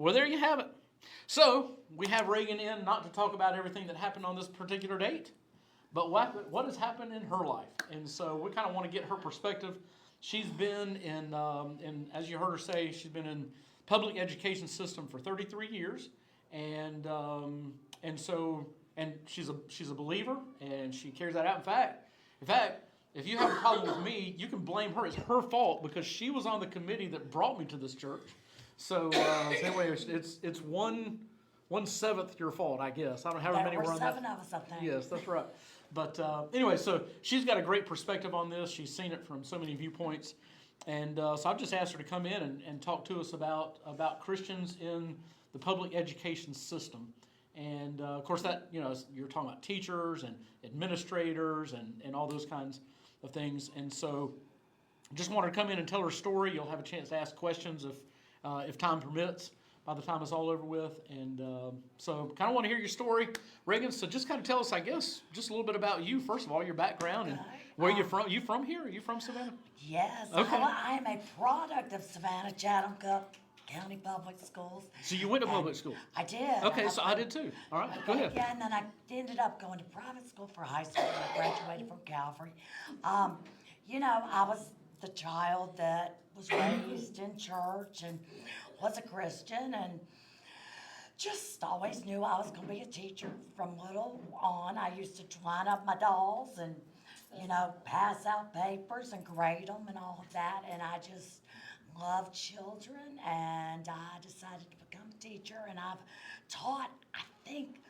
Well, there you have it. So we have Reagan in not to talk about everything that happened on this particular date, but what has happened in her life. And so we kind of want to get her perspective. She's been in, as you heard her say, she's been in public education system for 33 years, and she's a believer, and she carries that out. In fact, if you have a problem with me, you can blame her. It's her fault because she was on the committee that brought me to this church. So anyway, it's 1/7 your fault, I guess. I don't know how many There were were on that. 7 of us up there. Yes, that's right. But anyway, so she's got a great perspective on this. She's seen it from so many viewpoints. And so I've just asked her to come in and talk to us about Christians in the public education system. And of course that, you're talking about teachers and administrators and all those kinds of things. And so just want her to come in and tell her story. You'll have a chance to ask questions if time permits by the time it's all over with. And so kind of want to hear your story, Reagan. So just kind of tell us, I guess, just a little bit about you, first of all, your background, and where you're from. You from here? Are you from Savannah? Yes, Okay. I am a product of Savannah Chatham County Public Schools. So you went to And public school? I did. Okay, so I did too. All right, go ahead. Yeah, and then I ended up going to private school for high school. I graduated from Calvary. I was the child that was raised in church and was a Christian and just always knew I was going to be a teacher from little on. I used to line up my dolls and, pass out papers and grade them and all of that. And I just loved children, and I decided to become a teacher. And I've taught, I think,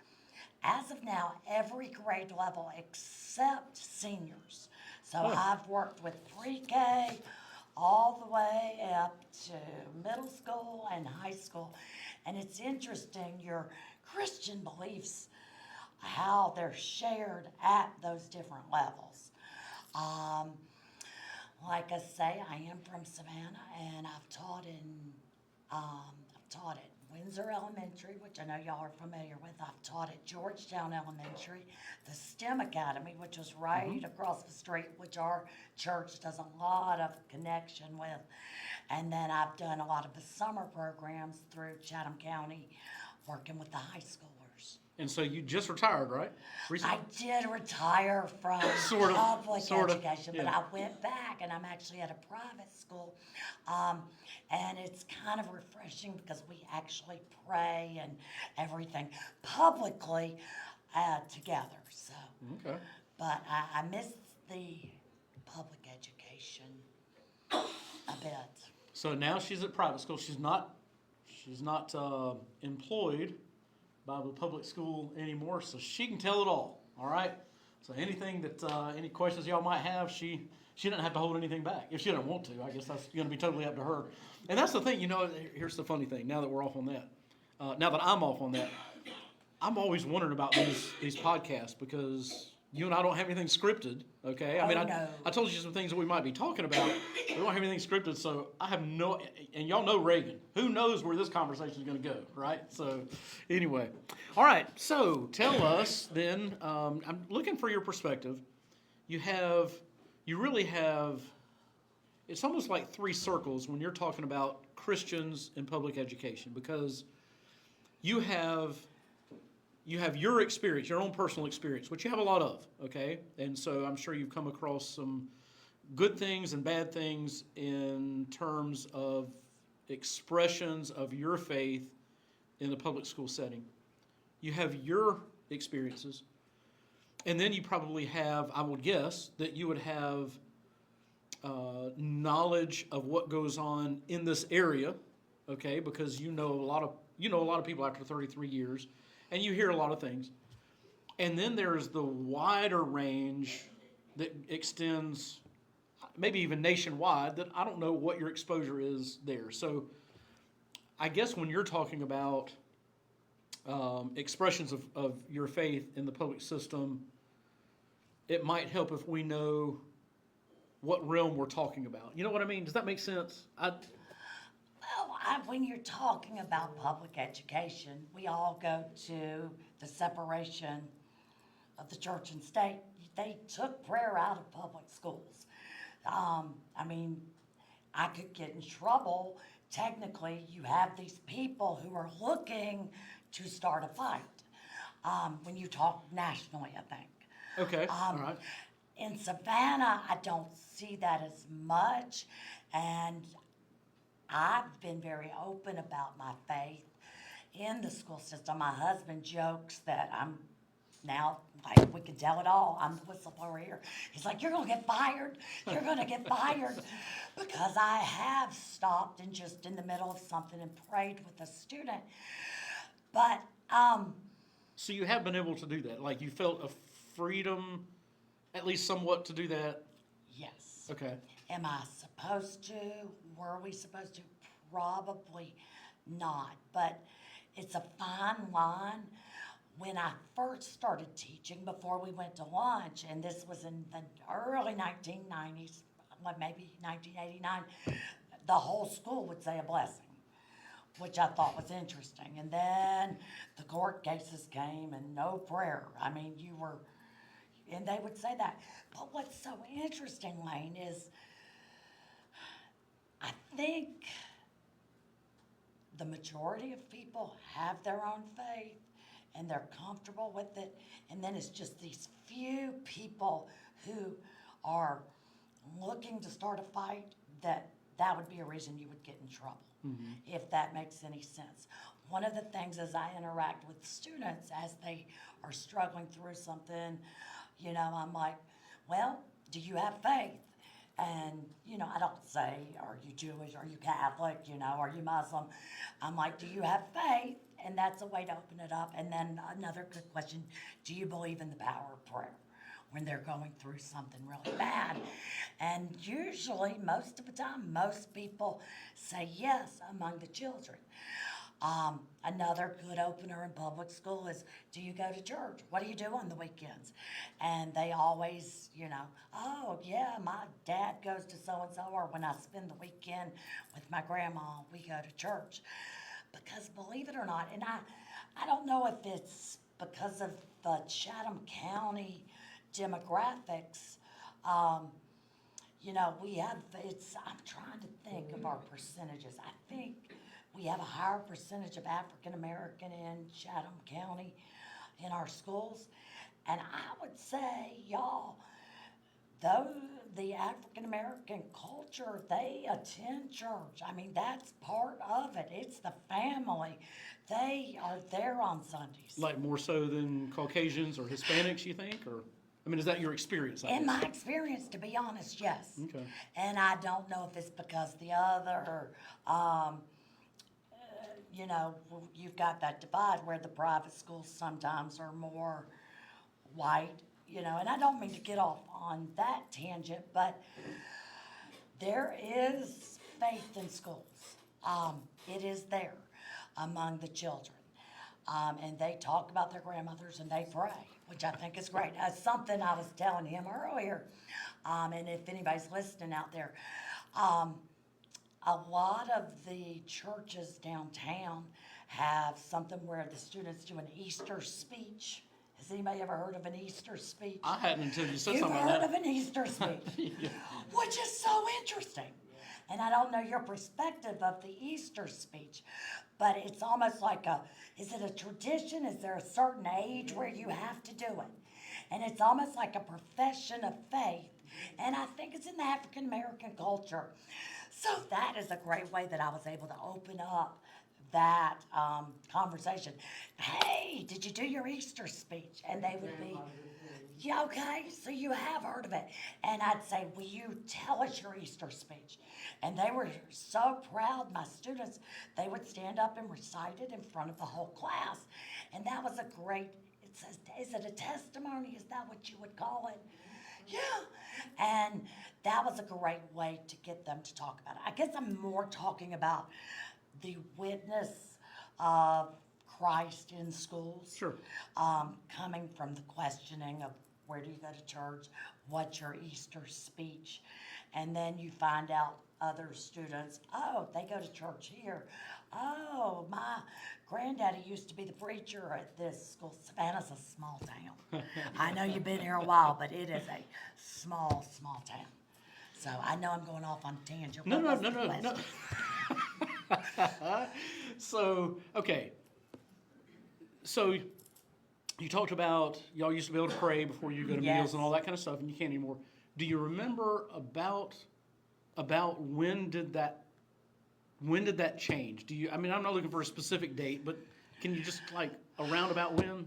as of now, every grade level except seniors. So I've worked with pre-K all the way up to middle school and high school. And it's interesting, your Christian beliefs, how they're shared at those different levels. Like I say, I am from Savannah, and I've taught at Windsor Elementary, which I know y'all are familiar with. I've taught at Georgetown Elementary, the STEM Academy, which was right across the street, which our church does a lot of connection with. And then I've done a lot of the summer programs through Chatham County, working with the high schoolers. And so you just retired, right? Recently? I did retire from Sort of, public sort of, education, but yeah. I went back, and I'm actually at a private school. And it's kind of refreshing because we actually pray and everything publicly together. So, Okay. but I miss the public education a bit. So now she's at private school. She's not employed by the public school anymore, so she can tell it all. All right. So anything that any questions y'all might have, she doesn't have to hold anything back. If she doesn't want to, I guess that's going to be totally up to her. And that's the thing, here's the funny thing. Now that we're off on that, now that I'm off on that, I'm always wondering about these podcasts because you and I don't have anything scripted, okay? No. I told you some things that we might be talking about. We don't have anything scripted, so I have no, and y'all know Reagan. Who knows where this conversation is going to go, right? So anyway. All right, so tell us then, I'm looking for your perspective. You really have, it's almost like three circles when you're talking about Christians in public education, because you have your experience, your own personal experience, which you have a lot of, okay? And so I'm sure you've come across some good things and bad things in terms of expressions of your faith in the public school setting. You have your experiences, and then you probably have, I would guess, that you would have knowledge of what goes on in this area, okay? Because you know a lot of people after 33 years, and you hear a lot of things. And then there's the wider range that extends maybe even nationwide that I don't know what your exposure is there. So I guess when you're talking about expressions of your faith in the public system, it might help if we know what realm we're talking about. You know what I mean? Does that make sense? When you're talking about public education, we all go to the separation of the church and state. They took prayer out of public schools. I could get in trouble technically you have these people who are looking to start a fight. When you talk nationally, I think. Okay, all right. In Savannah, I don't see that as much, and I've been very open about my faith in the school system. My husband jokes that I'm now, like, we can tell it all. I'm the whistleblower here. He's like, "You're gonna get fired. You're gonna get fired," because I have stopped and just in the middle of something and prayed with a student. But So you have been able to do that. Like you felt a freedom, at least somewhat, to do that. yes. Okay. Am I supposed to? Were we supposed to? Probably not. But it's a fine line. When I first started teaching, before we went to lunch, and this was in the early 1990s, like maybe 1989, the whole school would say a blessing, which I thought was interesting. And then the court cases came and no prayer. I mean, and they would say that. But what's so interesting, Lane, is I think the majority of people have their own faith and they're comfortable with it. And then it's just these few people who are looking to start a fight that would be a reason you would get in trouble, if that makes any sense. One of the things as I interact with students as they are struggling through something, I'm like, well, do you have faith? And, I don't say, are you Jewish, are you Catholic, are you Muslim? I'm like, do you have faith? And that's a way to open it up. And then another good question, do you believe in the power of prayer when they're going through something really bad? And usually, most of the time, most people say yes among the children. Another good opener in public school is, do you go to church? What do you do on the weekends? And they always, oh yeah, my dad goes to so-and-so, or when I spend the weekend with my grandma, we go to church. Because believe it or not, and I don't know if it's because of the Chatham County demographics, I'm trying to think of our percentages. I think we have a higher percentage of African American in Chatham County in our schools. And I would say, y'all, though the African American culture, they attend church. I mean, that's part of it. It's the family. They are there on Sundays. Like more so than Caucasians or Hispanics, you think? Or, is that your experience? In my experience, to be honest, yes. Okay. And I don't know if it's because the other, you've got that divide where the private schools sometimes are more white, and I don't mean to get off on that tangent, but there is faith in schools. It is there among the children. And they talk about their grandmothers and they pray, which I think is great. Something I was telling him earlier, and if anybody's listening out there, a lot of the churches downtown have something where the students do an Easter speech. Has anybody ever heard of an Easter speech? I hadn't until you said You've something heard like of that. an Easter speech, Yeah. which is so interesting. And I don't know your perspective of the Easter speech, but it's almost like is it a tradition? Is there a certain age where you have to do it? And it's almost like a profession of faith. And I think it's in the African American culture. So that is a great way that I was able to open up that conversation. Hey, did you do your Easter speech? And they would be, yeah, okay, so you have heard of it. And I'd say, will you tell us your Easter speech? And they were so proud, my students, they would stand up and recite it in front of the whole class. And that was a great, it says, is it a testimony? Is that what you would call it? Yeah. And that was a great way to get them to talk about it. I guess I'm more talking about the witness of Christ in schools. Sure. Coming from the questioning of where do you go to church, what's your Easter speech, and then you find out other students, oh, they go to church here. Oh, my granddaddy used to be the preacher at this school. Savannah's a small town. I know you've been here a while, but it is a small, small town. So I know I'm going off on a tangent. No, What no, was no, the no, no. question? So, okay. So you talked about y'all used to be able to pray before you go to meals Yes. and all that kind of stuff, and you can't anymore. Do you remember about when did that change? Do you? I mean, I'm not looking for a specific date, but can you just like around about when?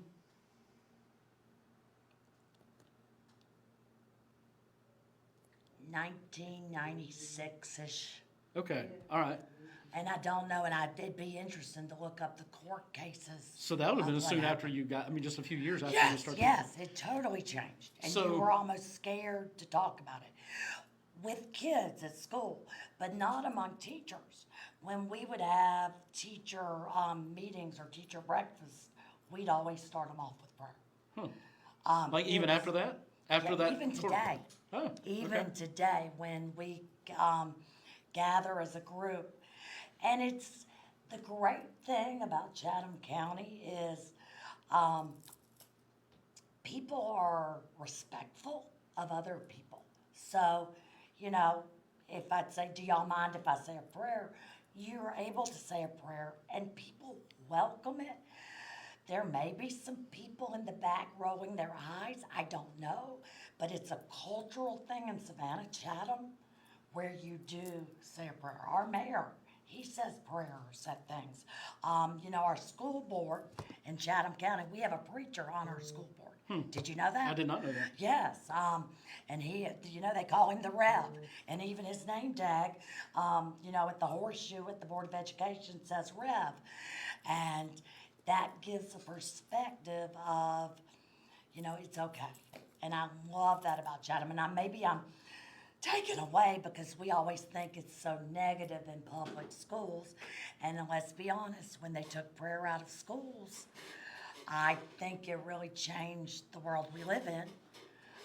1996-ish. Okay, all right. And I don't know, and it'd be interesting to look up the court cases. So that would have been of what soon after happened. you got. I mean, just a few years after you Yes, started. yes, it totally changed. And So- you were almost scared to talk about it with kids at school, but not among teachers. When we would have teacher meetings or teacher breakfast, we'd always start them off with prayer. Like it even was- after that? After Yeah, that? even court- today. Oh, Even okay. today, when we gather as a group. And it's the great thing about Chatham County is people are respectful of other people. So, you know, if I'd say, do y'all mind if I say a prayer? You're able to say a prayer and people welcome it. There may be some people in the back rolling their eyes, I don't know, but it's a cultural thing in Savannah, Chatham, where you do say a prayer. Our mayor, he says prayers at things. You know, our school board in Chatham County, we have a preacher on our school board. Did you know that? I did not know that. Yes, and he, you know, they call him the Rev, and even his name tag, you know, at the horseshoe at the Board of Education says Rev, and that gives a perspective of, you know, it's okay, and I love that about Chatham, and maybe I'm taken away because we always think it's so negative in public schools, and let's be honest, when they took prayer out of schools, I think it really changed the world we live in.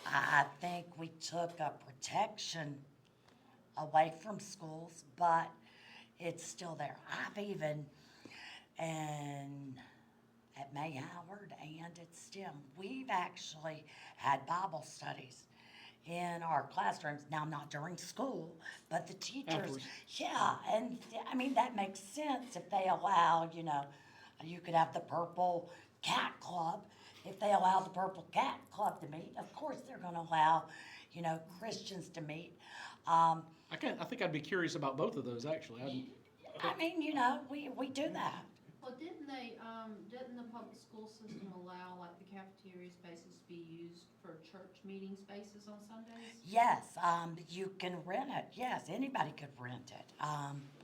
I think we took a protection away from schools, but it's still there. I've even, and at May Howard and at STEM, we've actually had Bible studies in our classrooms. Now, not during school, but the teachers, Afterwards. yeah, and I mean, that makes sense if they allow, you know, you could have the Purple Cat Club. If they allow the Purple Cat Club to meet, of course they're gonna allow, you know, Christians to meet. I think I'd be curious about both of those actually. I mean, you know, we do that. Well, didn't the public school system allow like the cafeteria spaces to be used for church meeting spaces on Sundays? Yes, you can rent it. Yes, anybody could rent it.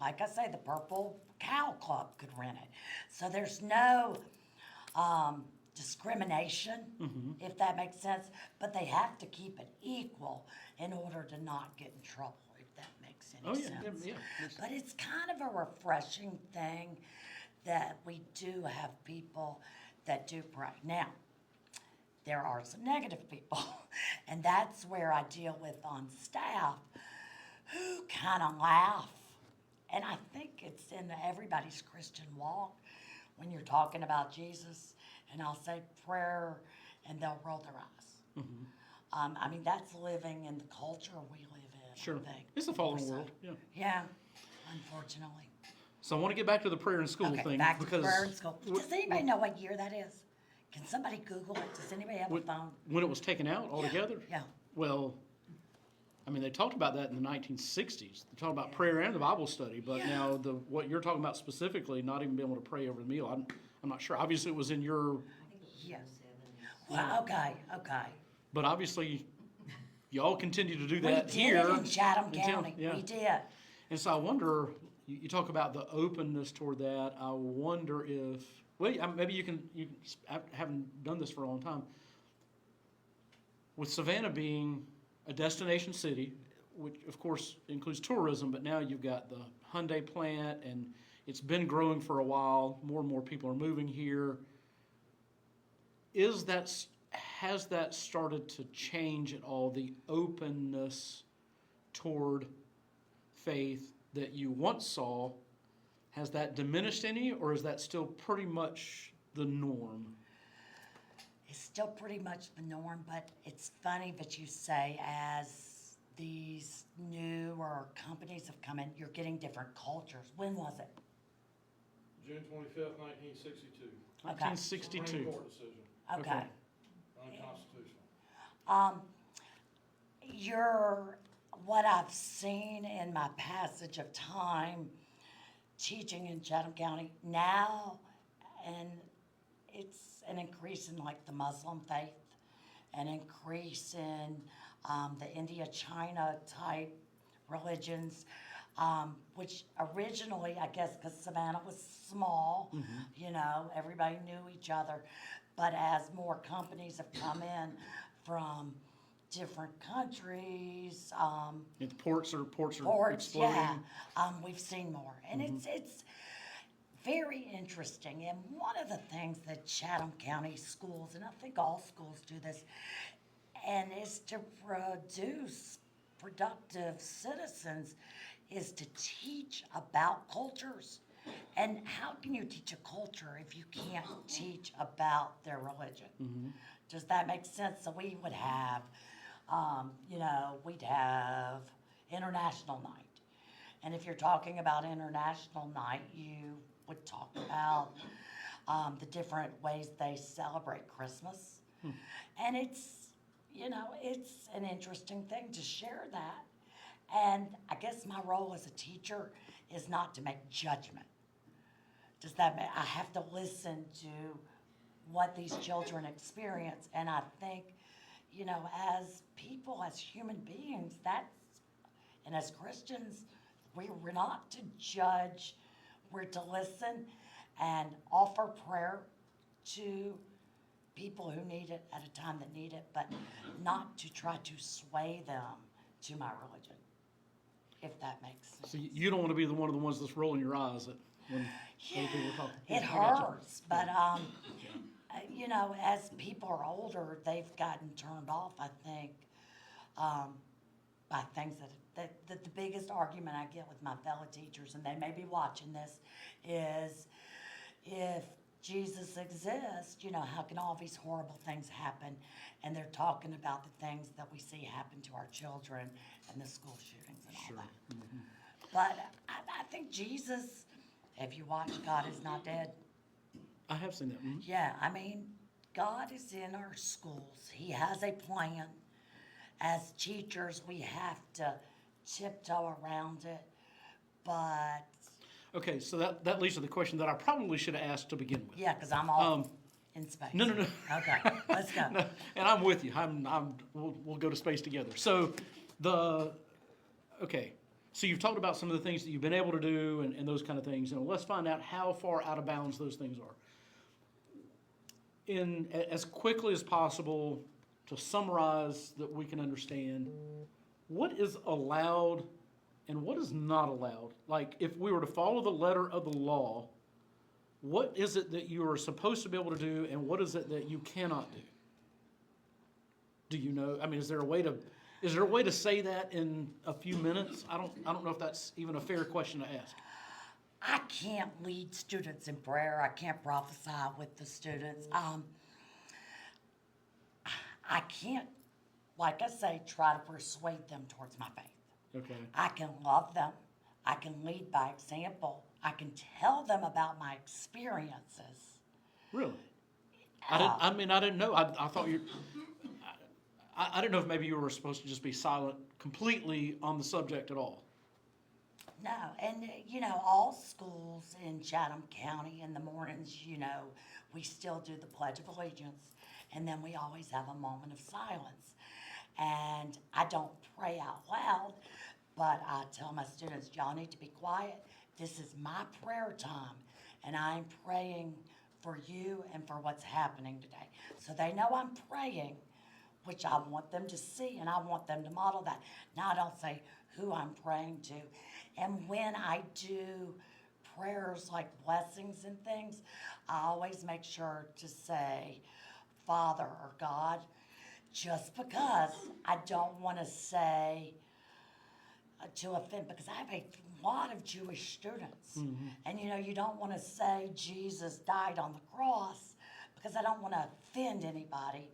Like I say, the Purple Cow Club could rent it. So there's no discrimination, if that makes sense. But they have to keep it equal in order to not get in trouble, if that makes any Oh yeah, sense. yeah. But it's kind of a refreshing thing that we do have people that do pray. Now, there are some negative people, and that's where I deal with on staff who kind of laugh. And I think it's in everybody's Christian walk when you're talking about Jesus, and I'll say prayer, and they'll roll their eyes. I mean, that's living in the culture we live in. Sure. I think. It's a fallen So, world. Yeah. Yeah, unfortunately. So I want to get back to the prayer in school Okay, thing back to because prayer in school. Does anybody know what year that is? Can somebody Google it? Does anybody have a phone? when it was taken out altogether. Yeah. Well, I mean, they talked about that in the 1960s. They talked about prayer and the Bible study, but Yeah. now what you're talking about specifically, not even being able to pray over the meal, I'm not sure. Obviously, it was in your, Yes. Well, okay. but obviously, y'all continue to do We that did here. it in Chatham until- County. yeah. We did. And so I wonder, you talk about the openness toward that. I wonder if, well, maybe you can, I haven't done this for a long time. With Savannah being a destination city, which of course includes tourism, but now you've got the Hyundai plant and it's been growing for a while. More and more people are moving here. Has that started to change at all, the openness toward faith that you once saw? Has that diminished any, or is that still pretty much the norm? It's still pretty much the norm, but it's funny that you say as these newer companies have come in, you're getting different cultures. When was it? June 25th, 1962. 1962. Supreme Court decision, Okay. unconstitutional. What I've seen in my passage of time teaching in Chatham County now, and it's an increase in like the Muslim faith, an increase in the India, China type religions, which originally, I guess, because Savannah was small, you know, everybody knew each other. But as more companies have come in from different countries, The ports are ports, exploding. yeah, we've seen more, and it's very interesting. And one of the things that Chatham County schools, and I think all schools do this, and is to produce productive citizens, is to teach about cultures. And how can you teach a culture if you can't teach about their religion? Does that make sense? So we would have, you know, we'd have International Night. And if you're talking about International Night, you would talk about the different ways they celebrate Christmas. And it's, you know, it's an interesting thing to share that. And I guess my role as a teacher is not to make judgment. Does that mean I have to listen to what these children experience? And I think, you know, as people, as human beings, and as Christians, we're not to judge, we're to listen and offer prayer to people who need it at a time that need it, but not to try to sway them to my religion, if that makes sense. So you don't want to be the ones that's rolling your eyes at when other people are talking. It I gotcha. hurts, but you know, as people are older, they've gotten turned off, I think, by things that the biggest argument I get with my fellow teachers, and they may be watching this, is if Jesus exists, you know, how can all these horrible things happen? And they're talking about the things that we see happen to our children and the school shootings and all that. But I think Jesus, if you watch God Is Not Dead, I have seen that. yeah, I mean, God is in our schools. He has a plan. As teachers, we have to tiptoe around it, but Okay, so that leads to the question that I probably should have asked to begin with. yeah, because I'm all in space. No. Okay, let's go. No, and I'm with you. We'll go to space together. So so you've talked about some of the things that you've been able to do and those kind of things. And let's find out how far out of bounds those things are. In as quickly as possible, to summarize that we can understand, what is allowed and what is not allowed? Like, if we were to follow the letter of the law, what is it that you are supposed to be able to do, and what is it that you cannot do? Do you know? I mean, is there a way to say that in a few minutes? I don't know if that's even a fair question to ask. I can't lead students in prayer. I can't prophesy with the students. I can't, like I say, try to persuade them towards my faith. Okay. I can love them. I can lead by example. I can tell them about my experiences. Really? I didn't know. I thought I didn't know if maybe you were supposed to just be silent completely on the subject at all. No, and you know, all schools in Chatham County in the mornings, you know, we still do the Pledge of Allegiance, and then we always have a moment of silence. And I don't pray out loud, but I tell my students, y'all need to be quiet. This is my prayer time, and I'm praying for you and for what's happening today. So they know I'm praying, which I want them to see, and I want them to model that. Now I don't say who I'm praying to. And when I do prayers like blessings and things, I always make sure to say Father or God, just because I don't want to say to offend, because I have a lot of Jewish students. And you know, you don't want to say Jesus died on the cross because I don't want to offend anybody.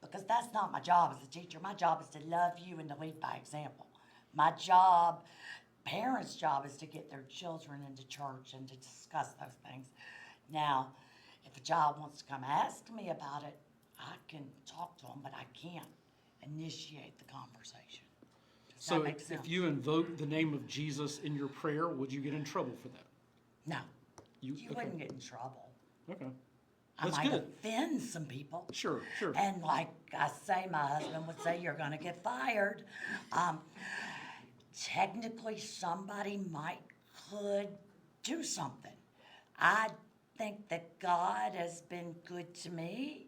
because that's not my job as a teacher. My job is to love you and to lead by example. My job, parents' job, is to get their children into church and to discuss those things. Now, if a child wants to come ask me about it, I can talk to them, but I can't initiate the conversation. Does So that make sense? if you invoke the name of Jesus in your prayer, would you get in trouble for that? No, You you okay. wouldn't get in trouble. Okay. I That's might good. offend some people. Sure, sure. And like I say, my husband would say, you're gonna get fired. Technically, somebody could do something. I think that God has been good to me.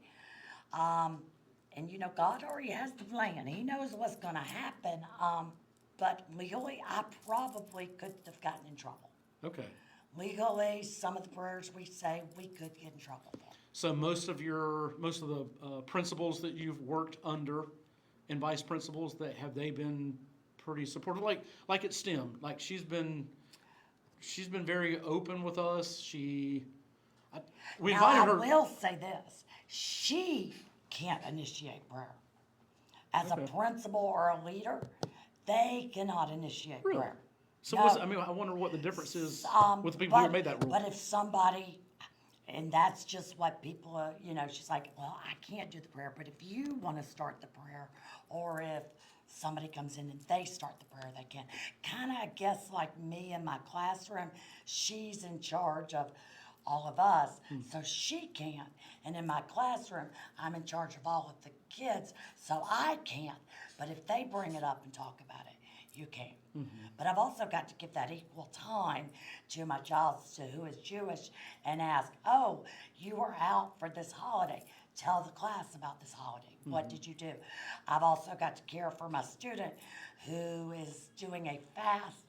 And you know, God already has the plan. He knows what's gonna happen. But legally, I probably could have gotten in trouble. Okay. Legally, some of the prayers we say, we could get in trouble for. So most of the principals that you've worked under and vice principals, have they been pretty supportive? Like at STEM, like she's been very open with us. We Now, I invited her. will say this, she can't initiate prayer. As Okay. a principal or a leader, they cannot initiate Really? prayer. So No. I wonder what the difference is with the people but, who made that rule. But if somebody, and that's just what people, she's like, well, I can't do the prayer, but if you want to start the prayer, or if somebody comes in and they start the prayer, they can. Kind of, I guess, like me in my classroom, she's in charge of all of us, so she can't. And in my classroom, I'm in charge of all of the kids, so I can't. But if they bring it up and talk about it, you can. But I've also got to give that equal time to my child who is Jewish and ask, oh, you were out for this holiday. Tell the class about this holiday. What did you do? I've also got to care for my student who is doing a fast.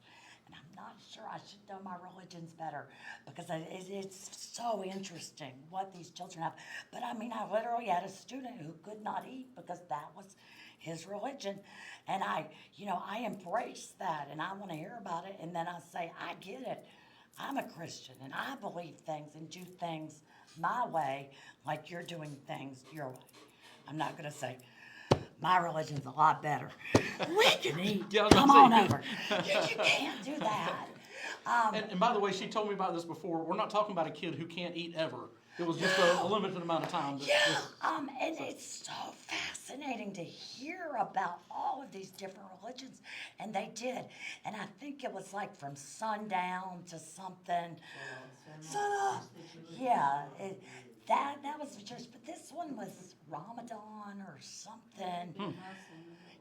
And I'm not sure, I should know my religions better because it's so interesting what these children have. But I mean, I literally had a student who could not eat because that was his religion. And I embrace that and I want to hear about it. And then I say, I get it. I'm a Christian and I believe things and do things my way, like you're doing things your way. I'm not going to say, my religion's a lot better. We can eat. Yeah, I was Come about on to over. You can't do that. And by the way, she told me about this before. We're not talking about a kid who can't eat ever. It was just a limited amount of time. Yeah, and it's so fascinating to hear about all of these different religions, and they did. And I think it was like from sundown to something. Sunup. Yeah, that was the church, but this one was Ramadan or something.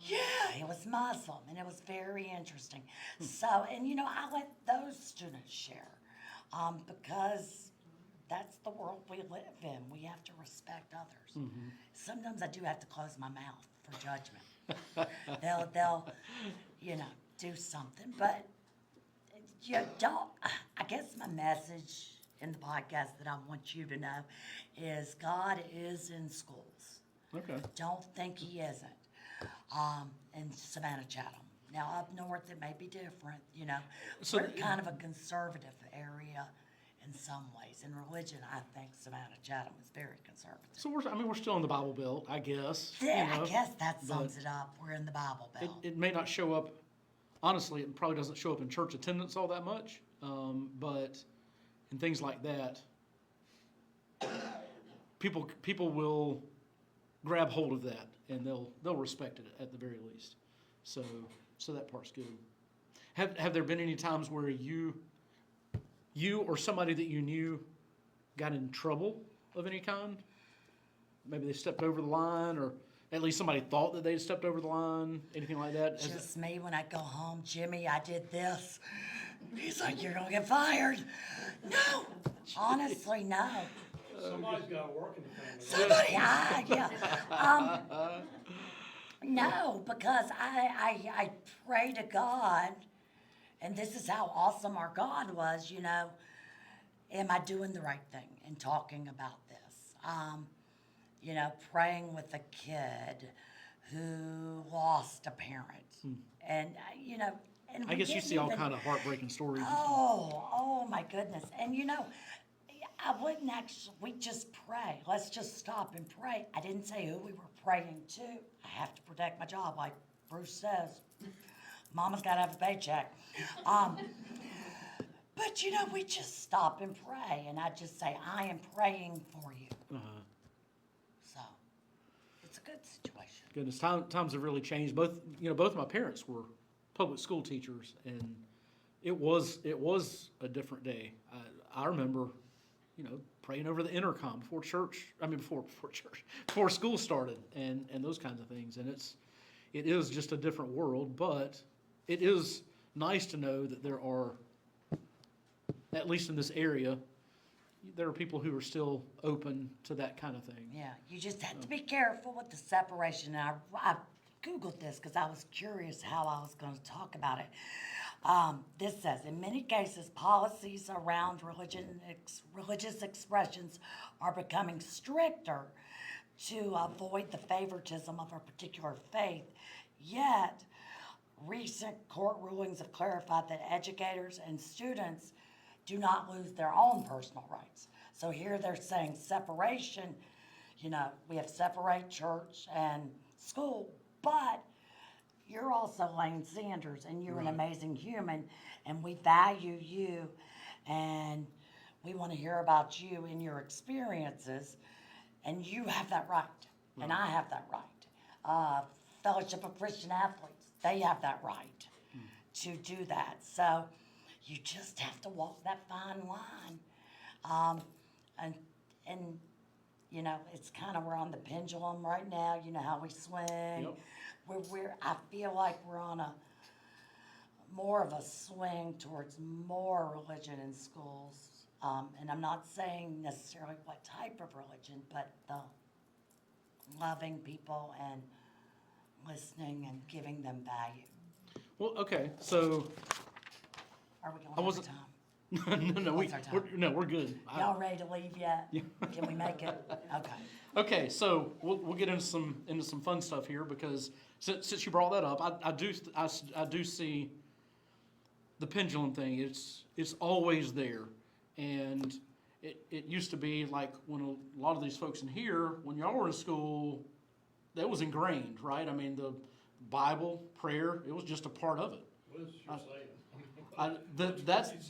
Yeah, it was Muslim, and it was very interesting. So, and I let those students share because that's the world we live in. We have to respect others. Sometimes I do have to close my mouth for judgment. They'll, do something, but you don't. I guess my message in the podcast that I want you to know is God is in schools. Okay. Don't think he isn't. In Savannah Chatham. Now up north it may be different, So we're kind of a conservative area in some ways. In religion, I think Savannah Chatham is very conservative. So we're still in the Bible Belt, I guess. Yeah, you know, I guess that but sums it up. We're in the Bible Belt. It may not show up. Honestly, it probably doesn't show up in church attendance all that much, but in things like that, people will grab hold of that and they'll respect it at the very least. So that part's good. Have there been any times where you or somebody that you knew got in trouble of any kind? Maybe they stepped over the line, or at least somebody thought that they had stepped over the line, anything like that? Just me when I go home, Jimmy, I did this. He's like, you're gonna get fired. No, honestly, no. Somebody's got to work in the family. Somebody, yeah. No, because I pray to God, and this is how awesome our God was, am I doing the right thing in talking about this? Praying with a kid who lost a parent. And, and I we guess you didn't see all even- kind of heartbreaking stories. Oh my goodness. And I wouldn't actually, we just pray. Let's just stop and pray. I didn't say who we were praying to. I have to protect my job, like Bruce says. Mama's got to have a paycheck. But we just stop and pray, and I just say, I am praying for you. So, it's a good situation. Goodness, times have really changed. Both of my parents were public school teachers, and it was a different day. I remember, praying over the intercom before school started, and those kinds of things. And it is just a different world, but it is nice to know that there are, at least in this area, there are people who are still open to that kind of thing. Yeah, you just have to be careful with the separation. And I Googled this because I was curious how I was going to talk about it. This says, in many cases, policies around religious expressions are becoming stricter to avoid the favoritism of a particular faith. Yet, recent court rulings have clarified that educators and students do not lose their own personal rights. So here they're saying separation, we have separate church and school, but you're also Lane Sanders, and you're an amazing human, and we value you, and we want to hear about you and your experiences, and you have that right, and I have that right. Fellowship of Christian Athletes, they have that right to do that. So you just have to walk that fine line. And it's kind of, we're on the pendulum right now, how we swing. Yep. I feel like we're on more of a swing towards more religion in schools. And I'm not saying necessarily what type of religion, but the loving people and listening and giving them value. Well, okay, so Are we I going wasn't. over time? No, What's our time? we're good. Y'all ready to leave yet? Can we make it? Okay. Okay, so we'll get into some fun stuff here, because since you brought that up, I do see the pendulum thing. It's always there, and it used to be like when a lot of these folks in here, when y'all were in school, that was ingrained, right? I mean, the Bible, prayer, it was just a part of it. What is your saying?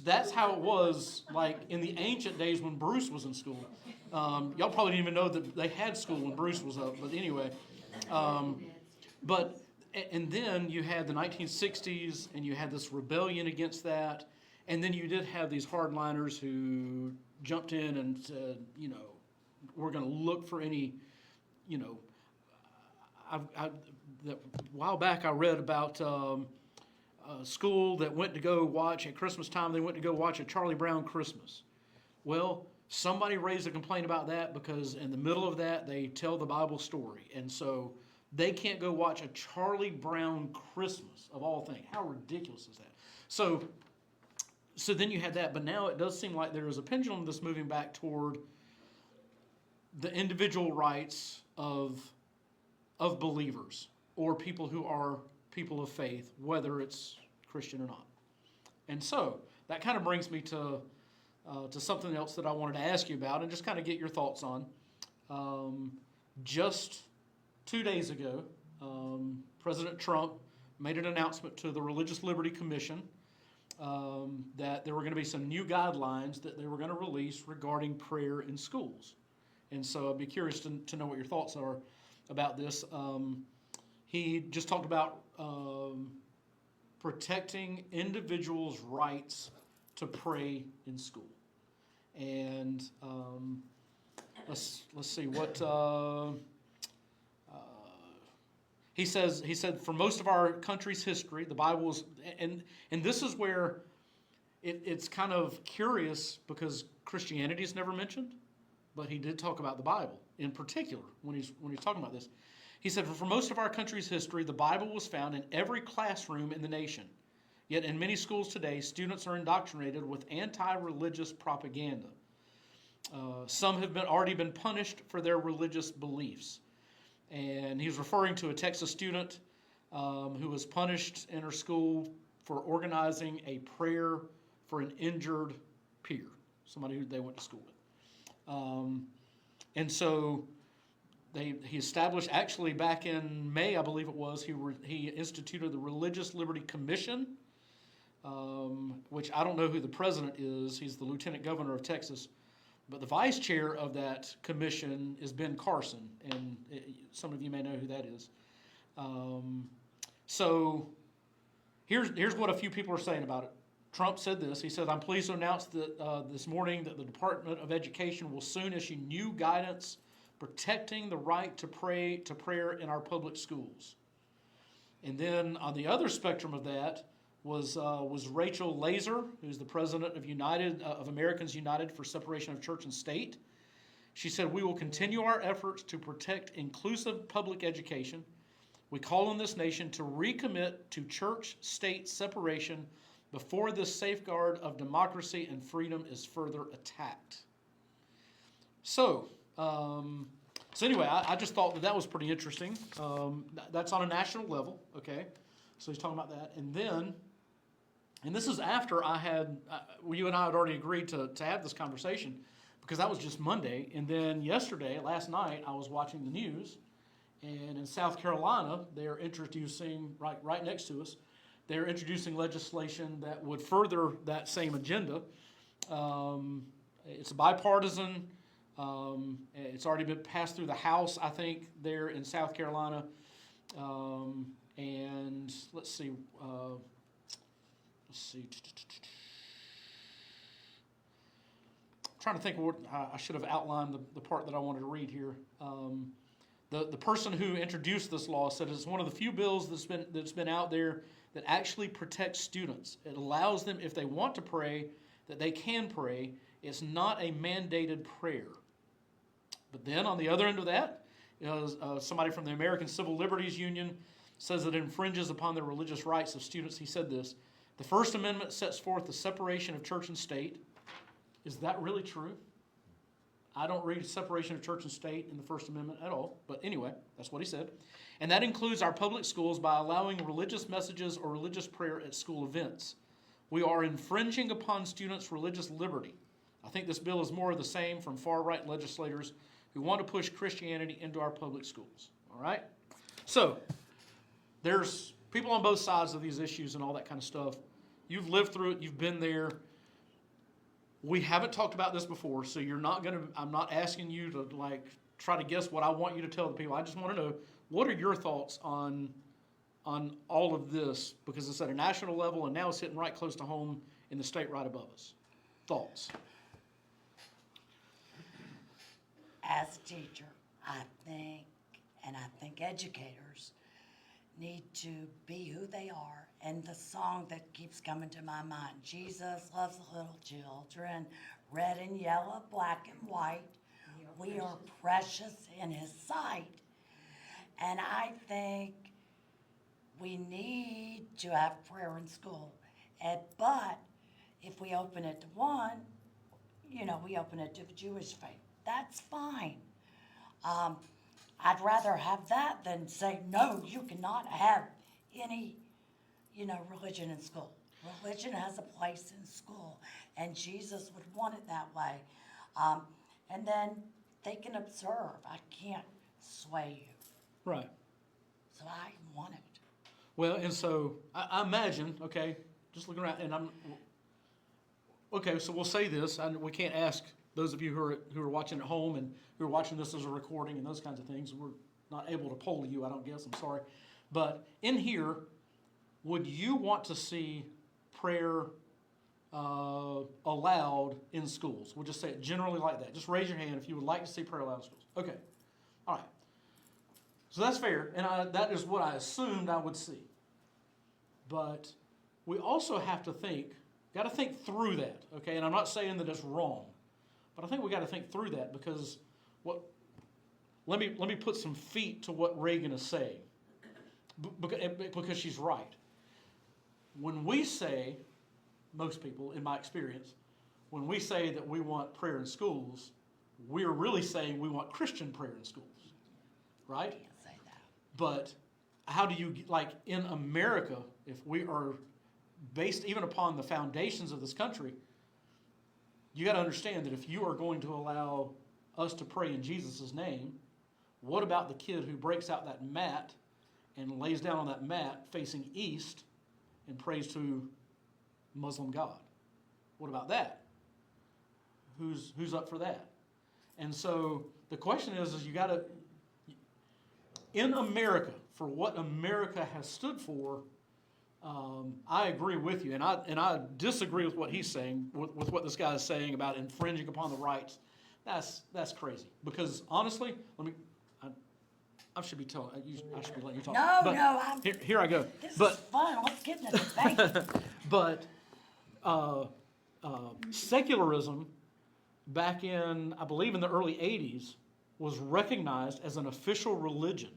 That's how it was like in the ancient days when Bruce was in school. Y'all probably didn't even know that they had school when Bruce was up, but anyway. And then you had the 1960s, and you had this rebellion against that, and then you did have these hardliners who jumped in and said, we're going to look for any, a while back I read about a school that went to go watch at Christmas time. They went to go watch a Charlie Brown Christmas. Well, somebody raised a complaint about that because in the middle of that they tell the Bible story, and so they can't go watch a Charlie Brown Christmas of all things. How ridiculous is that? So then you had that, but now it does seem like there is a pendulum that's moving back toward the individual rights of believers or people who are people of faith, whether it's Christian or not. And so that kind of brings me to something else that I wanted to ask you about and just kind of get your thoughts on. Just 2 days ago, President Trump made an announcement to the Religious Liberty Commission that there were going to be some new guidelines that they were going to release regarding prayer in schools. And so I'd be curious to know what your thoughts are about this. He just talked about protecting individuals' rights to pray in school. And let's see what he says. He said, for most of our country's history, the Bible was, and this is where it's kind of curious because Christianity is never mentioned, but he did talk about the Bible in particular when he's talking about this. He said, for most of our country's history, the Bible was found in every classroom in the nation. Yet in many schools today, students are indoctrinated with anti-religious propaganda. Some have already been punished for their religious beliefs. And he's referring to a Texas student who was punished in her school for organizing a prayer for an injured peer, somebody who they went to school with. And so he established, actually back in May, I believe it was, he instituted the Religious Liberty Commission, which I don't know who the president is. He's the lieutenant governor of Texas. But the vice chair of that commission is Ben Carson, and some of you may know who that is. So here's what a few people are saying about it. Trump said this. He said, "I'm pleased to announce that this morning that the Department of Education will soon issue new guidance protecting the right to prayer in our public schools." And then on the other spectrum of that was Rachel Laser, who's the president of Americans United for Separation of Church and State. She said, "We will continue our efforts to protect inclusive public education. We call on this nation to recommit to church-state separation before this safeguard of democracy and freedom is further attacked." So anyway, I just thought that was pretty interesting. That's on a national level, okay? So he's talking about that. And this is after you and I had already agreed to have this conversation, because that was just Monday. And then last night, I was watching the news, and in South Carolina, they're introducing, right next to us, they're introducing legislation that would further that same agenda. It's bipartisan. It's already been passed through the House, I think, there in South Carolina. And let's see. I'm trying to think of what I should have outlined the part that I wanted to read here. The person who introduced this law said it's one of the few bills that's been out there that actually protects students. It allows them, if they want to pray, that they can pray. It's not a mandated prayer. But then on the other end of that, somebody from the American Civil Liberties Union says that it infringes upon the religious rights of students. He said this: "The First Amendment sets forth the separation of church and state." Is that really true? I don't read separation of church and state in the First Amendment at all. But anyway, that's what he said. "And that includes our public schools by allowing religious messages or religious prayer at school events. We are infringing upon students' religious liberty. I think this bill is more of the same from far-right legislators who want to push Christianity into our public schools." All right? So there's people on both sides of these issues and all that kind of stuff. You've lived through it. You've been there. We haven't talked about this before, so I'm not asking you to try to guess what I want you to tell the people. I just want to know, what are your thoughts on all of this? Because it's at a national level, and now it's hitting right close to home in the state right above us. Thoughts? As a teacher, I think educators need to be who they are. And the song that keeps coming to my mind, Jesus loves the little children, red and yellow, black and white. We are precious in his sight. And I think we need to have prayer in school. But if we open it to one, we open it to the Jewish faith. That's fine. I'd rather have that than say, no, you cannot have any, religion in school. Religion has a place in school, and Jesus would want it that way. And then they can observe. I can't sway you. Right. So I want it. Well, and so I imagine, okay, just looking around, and so we'll say this, and we can't ask those of you who are watching at home and who are watching this as a recording and those kinds of things. We're not able to poll you, I don't guess, I'm sorry. But in here, would you want to see prayer allowed in schools? We'll just say it generally like that. Just raise your hand if you would like to see prayer allowed in schools. Okay, all right. So that's fair, and that is what I assumed I would see. But we also have to got to think through that, okay? And I'm not saying that it's wrong, but I think we got to think through that, because let me put some feet to what Reagan is saying, because she's right. When we say, most people, in my experience, when we say that we want prayer in schools, we're really saying we want Christian prayer in schools, right? I can't say that. But how do you, in America, if we are based even upon the foundations of this country, you got to understand that if you are going to allow us to pray in Jesus' name, what about the kid who breaks out that mat and lays down on that mat facing east and prays to Muslim God? What about that? Who's up for that? And so the question is you got to, in America, for what America has stood for, I agree with you, and I disagree with what he's saying, with what this guy is saying about infringing upon the rights. That's crazy. Because honestly, I should be telling I should be letting you talk. No, But no, here I go. this But is fun. Let's get in the debate. but secularism back in, I believe, in the early 80s was recognized as an official religion.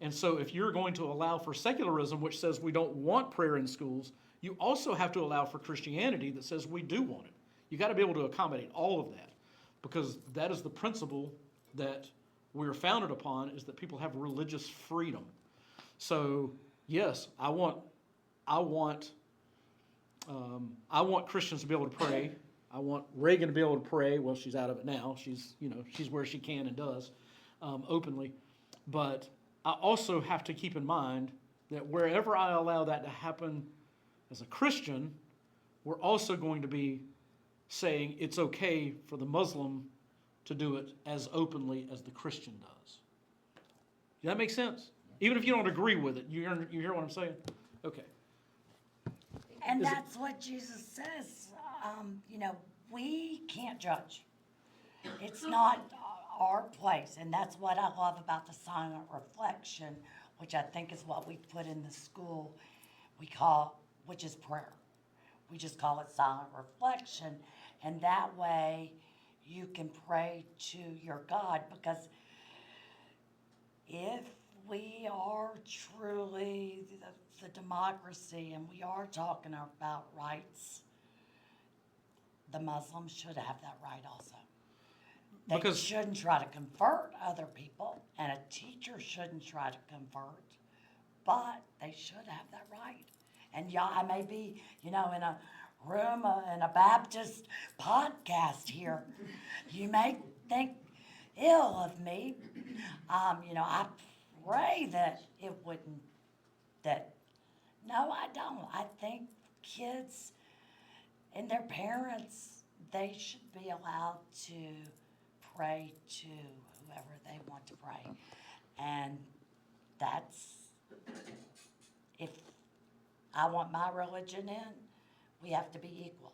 And so if you're going to allow for secularism, which says we don't want prayer in schools, you also have to allow for Christianity that says we do want it. You got to be able to accommodate all of that, because that is the principle that we're founded upon, is that people have religious freedom. So yes, I want Christians to be able to pray. I want Reagan to be able to pray. Well, she's out of it now. She's where she can and does openly. But I also have to keep in mind that wherever I allow that to happen as a Christian, we're also going to be saying it's okay for the Muslim to do it as openly as the Christian does. Does that make sense? Even if you don't agree with it, you hear what I'm saying? Okay. And Is it- that's what Jesus says. We can't judge. It's not our place. And that's what I love about the silent reflection, which I think is what we put in the school which is prayer. We just call it silent reflection. And that way you can pray to your God, because if we are truly the democracy and we are talking about rights, the Muslims should have that right also. They Because- shouldn't try to convert other people, and a teacher shouldn't try to convert, but they should have that right. And yeah, I may be, in a room, in a Baptist podcast here. You may think ill of me. I pray that it wouldn't, no, I don't. I think kids and their parents, they should be allowed to pray to whoever they want to pray. And if I want my religion in, we have to be equal.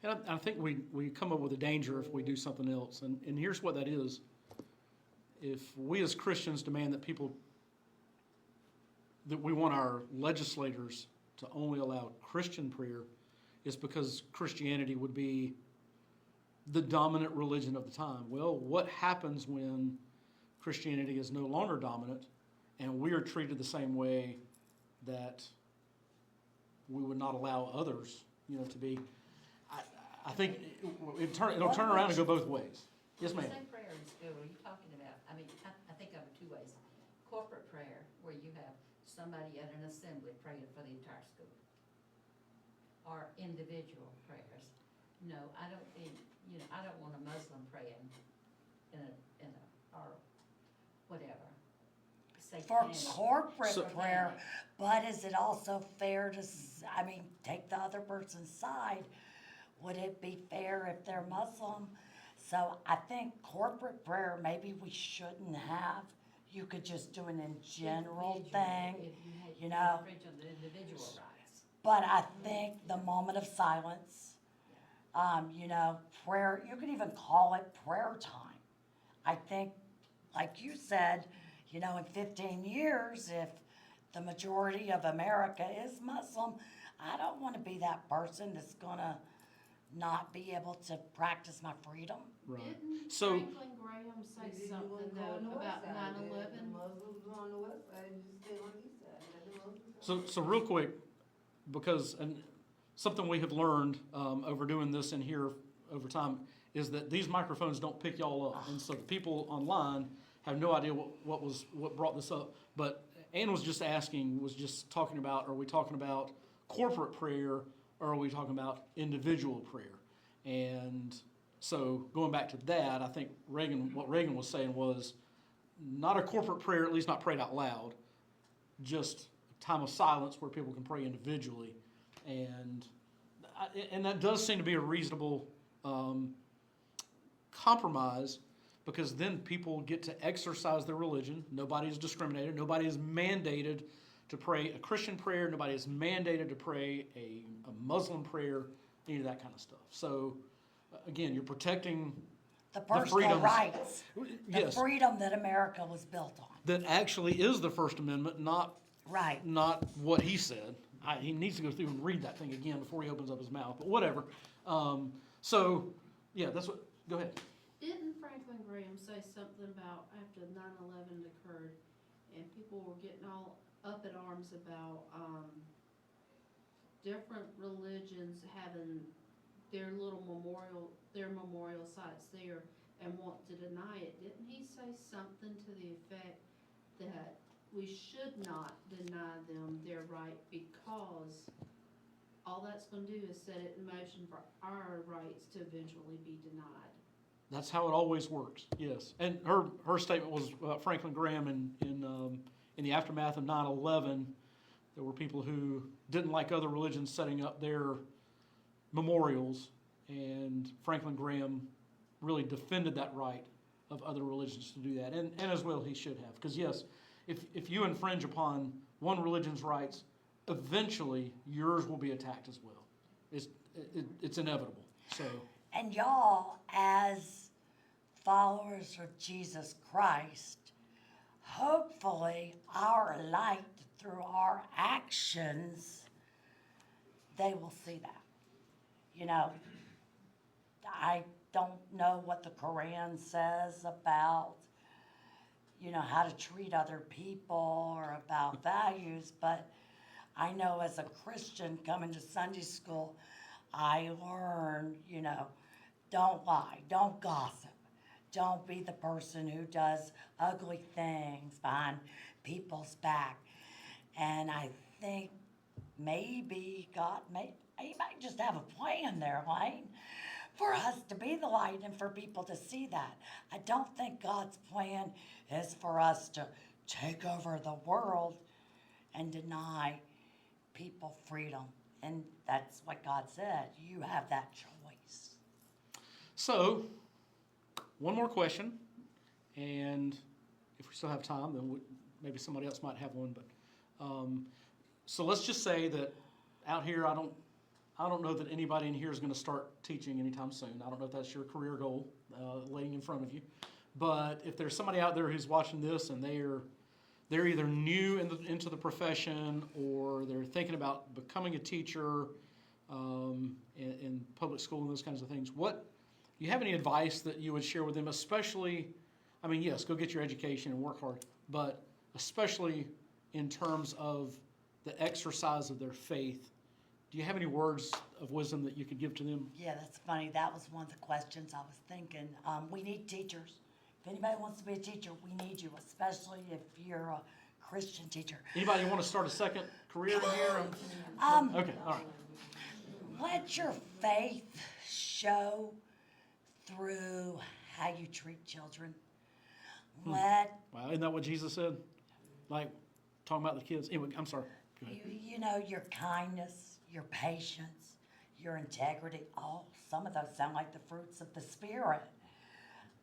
And I think we come up with a danger if we do something else. And here's what that is. If we as Christians demand that we want our legislators to only allow Christian prayer, it's because Christianity would be the dominant religion of the time. Well, what happens when Christianity is no longer dominant and we are treated the same way that we would not allow others, to be? I think it'll turn around and go both ways. Yes, ma'am. When you say prayer in school, are you talking about, I think of it two ways. Corporate prayer, where you have somebody at an assembly praying for the entire school. Or individual prayers. No, I don't think, I don't want a Muslim praying or whatever. For Satanic. corporate So- prayer, but is it also fair to, take the other person's side? Would it be fair if they're Muslim? So I think corporate prayer, maybe we shouldn't have. You could just do an in general Individual, thing, if you you had know. infringe on the individual rights. But I think the moment of silence, prayer, you could even call it prayer time. I think, like you said, in 15 years, if the majority of America is Muslim, I don't want to be that person that's going to not be able to practice my freedom. Right. Didn't So- Franklin Graham say something though about 9/11? On the west side, and you stay on the east side. Let the Muslims So real quick, because something we have learned over doing this in here over time is that these microphones don't pick y'all up, and so the people online have no idea what brought this up. But Ann was just talking about, are we talking about corporate prayer or are we talking about individual prayer? And So going back to that, I think what Reagan was saying was not a corporate prayer, at least not prayed out loud, just a time of silence where people can pray individually. And that does seem to be a reasonable compromise, because then people get to exercise their religion. Nobody is discriminated. Nobody is mandated to pray a Christian prayer. Nobody is mandated to pray a Muslim prayer, any of that kind of stuff. So, again, you're protecting The personal freedoms. rights, the Yes, freedom that America was built on. that actually is the First Amendment, not Right. what he said. He needs to go through and read that thing again before he opens up his mouth, but whatever. So, yeah, that's what, go ahead. Didn't Franklin Graham say something about after 9/11 occurred and people were getting all up in arms about, different religions having their memorial sites there and want to deny it? Didn't he say something to the effect that we should not deny them their right, because all that's gonna do is set it in motion for our rights to eventually be denied? That's how it always works, yes. And her statement was about Franklin Graham in the aftermath of 9/11. There were people who didn't like other religions setting up their memorials, and Franklin Graham really defended that right of other religions to do that, and as well he should have. Because yes, if you infringe upon one religion's rights, eventually yours will be attacked as well. It's inevitable, so. And y'all, as followers of Jesus Christ, hopefully our light through our actions, they will see that. You know, I don't know what the Quran says about, how to treat other people or about values, but I know as a Christian coming to Sunday school, I learned, don't lie, don't gossip, don't be the person who does ugly things behind people's back. And I think maybe God he might just have a plan there, Lane, for us to be the light and for people to see that. I don't think God's plan is for us to take over the world and deny people freedom. And that's what God said. You have that choice. So, one more question, and if we still have time, then maybe somebody else might have one. But so let's just say that out here, I don't know that anybody in here is going to start teaching anytime soon. I don't know if that's your career goal, laying in front of you. But if there's somebody out there who's watching this and they're either new into profession, or they're thinking about becoming a teacher in public school and those kinds of things, do you have any advice that you would share with them? Especially, yes, go get your education and work hard, but especially in terms of the exercise of their faith. Do you have any words of wisdom that you could give to them? Yeah, that's funny. That was one of the questions I was thinking. We need teachers. If anybody wants to be a teacher, we need you, especially if you're a Christian teacher. Anybody want to start a second career here? Okay, all right. Let your faith show through how you treat children. Wow, isn't that what Jesus said? Like, talking about the kids? Anyway, I'm sorry. Go ahead. Your kindness, your patience, your integrity. Some of those sound like the fruits of the Spirit.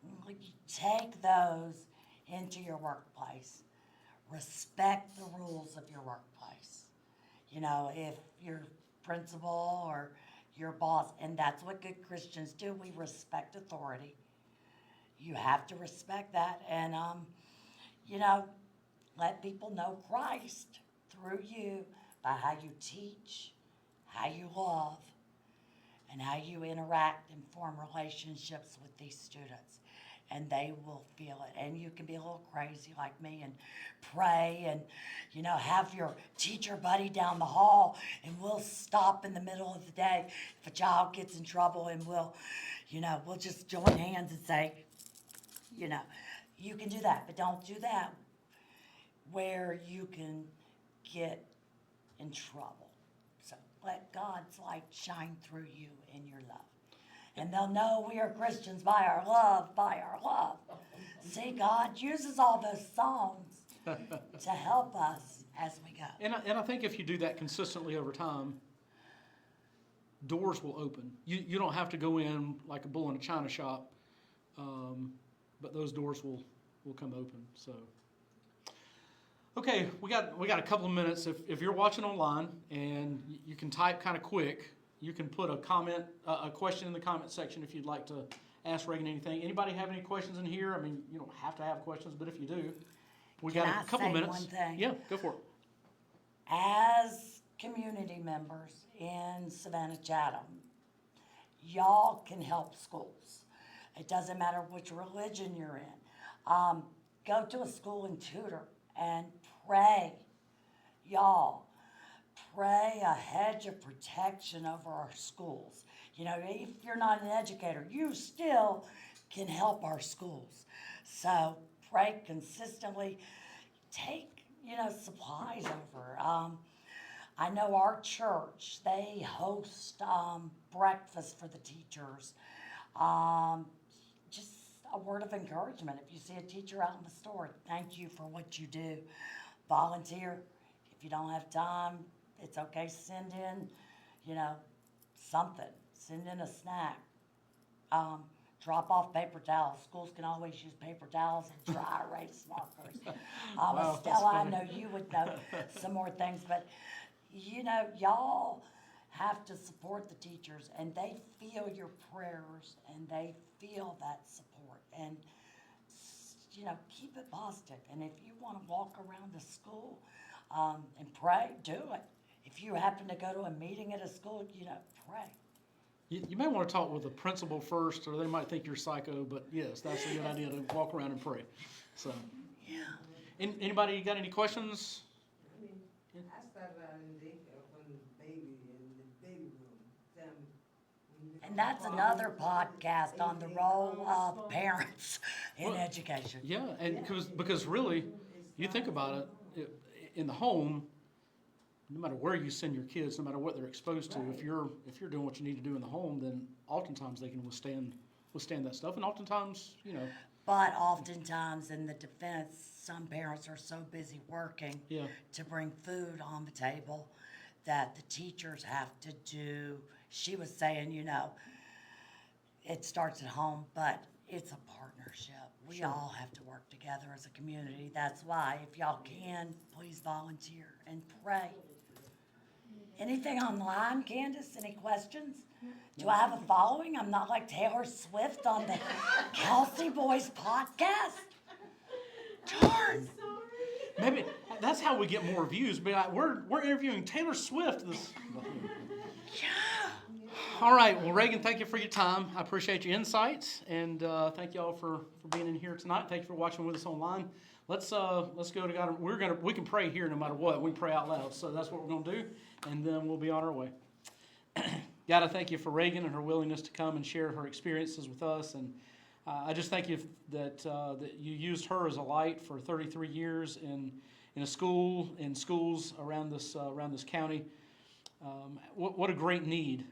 You take those into your workplace. Respect the rules of your workplace. If your principal or your boss, and that's what good Christians do, we respect authority. You have to respect that, and let people know Christ through you by how you teach, how you love, and how you interact and form relationships with these students. And they will feel it. And you can be a little crazy like me and pray and, have your teacher buddy down the hall, and we'll stop in the middle of the day if a child gets in trouble, and we'll just join hands and say, you can do that, but don't do that where you can get in trouble. So let God's light shine through you in your love. And they'll know we are Christians by our love, by our love. See, God uses all those songs to help us as we go. And I think if you do that consistently over time, doors will open. You don't have to go in like a bull in a china shop, but those doors will come open. So, okay, we got a couple of minutes. If you're watching online and you can type kind of quick, you can put a comment, a question in the comment section if you'd like to ask Reagan anything. Anybody have any questions in here? I mean, you don't have to have questions, but if you do, we Can got I a couple say minutes. one thing? Yeah, go for it. As community members in Savannah Chatham, y'all can help schools. It doesn't matter which religion you're in. Go to a school and tutor and pray. Y'all, pray a hedge of protection over our schools. You know, if you're not an educator, you still can help our schools. So pray consistently. Take, supplies over. I know our church, they host breakfast for the teachers. Just a word of encouragement. If you see a teacher out in the store, thank you for what you do. Volunteer. If you don't have time, it's okay. Send in, something. Send in a snack. Drop off paper towels. Schools can always use paper towels and dry erase markers. Wow, that's Estella, I funny. know you would know some more things, but y'all have to support the teachers, and they feel your prayers, and they feel that support. And keep it positive. And if you want to walk around the school and pray, do it. If you happen to go to a meeting at a school, pray. You may want to talk with the principal first, or they might think you're psycho, but yes, that's a good idea to walk around and pray. So, Yeah. anybody got any questions? I mean, I started out in daycare when the baby in the baby room. And that's another podcast on the role of parents in education. Yeah, and because really, you think about it, in the home, no matter where you send your kids, no matter what they're exposed to, if you're doing what you need to do in the home, then oftentimes they can withstand that stuff, and oftentimes, But oftentimes in the defense, some parents are so busy working yeah, to bring food on the table that the teachers have to do. She was saying, it starts at home, but it's a partnership. We Sure. all have to work together as a community. That's why, if y'all can, please volunteer and pray. Anything online, Candace? Any questions? Do I have a following? I'm not like Taylor Swift on the Kelsey Boys podcast. Darn. maybe that's how we get more views. But we're interviewing Taylor Swift. All right, well, Reagan, thank you for your time. I appreciate your insights, and thank you all for being in here tonight. Thank you for watching with us online. Let's go to God. We can pray here no matter what. We pray out loud, so that's what we're gonna do, and then we'll be on our way. God, I thank you for Reagan and her willingness to come and share her experiences with us, and I just thank you that you used her as a light for 33 years in schools around this county. What a great need.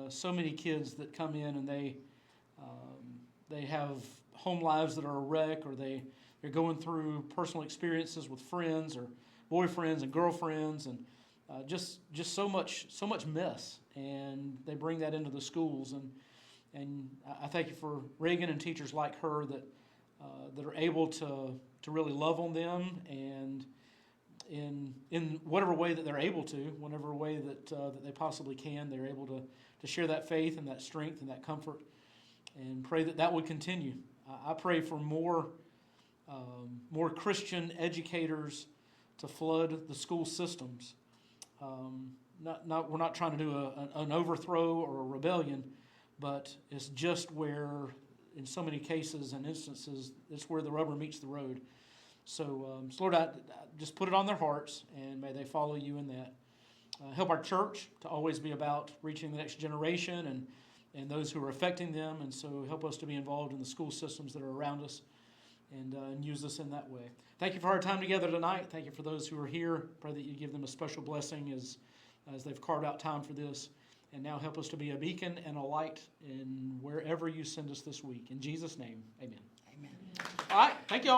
So many kids that come in and they have home lives that are a wreck, or they're going through personal experiences with friends or boyfriends and girlfriends, and just so much mess, and they bring that into the schools, and I thank you for Reagan and teachers like her that are able to really love on them, and in whatever way that they're able to, whatever way that they possibly can, they're able to share that faith and that strength and that comfort, and pray that would continue. I pray for more Christian educators to flood the school systems. We're not trying to do an overthrow or a rebellion, but it's just where, in so many cases and instances, it's where the rubber meets the road. So, Lord, I just put it on their hearts, and may they follow you in that. Help our church to always be about reaching the next generation and those who are affecting them, and so help us to be involved in the school systems that are around us, and use us in that way. Thank you for our time together tonight. Thank you for those who are here. Pray that you give them a special blessing as they've carved out time for this. And now help us to be a beacon and a light in wherever you send us this week. In Jesus' name, amen. Amen. All right, thank y'all.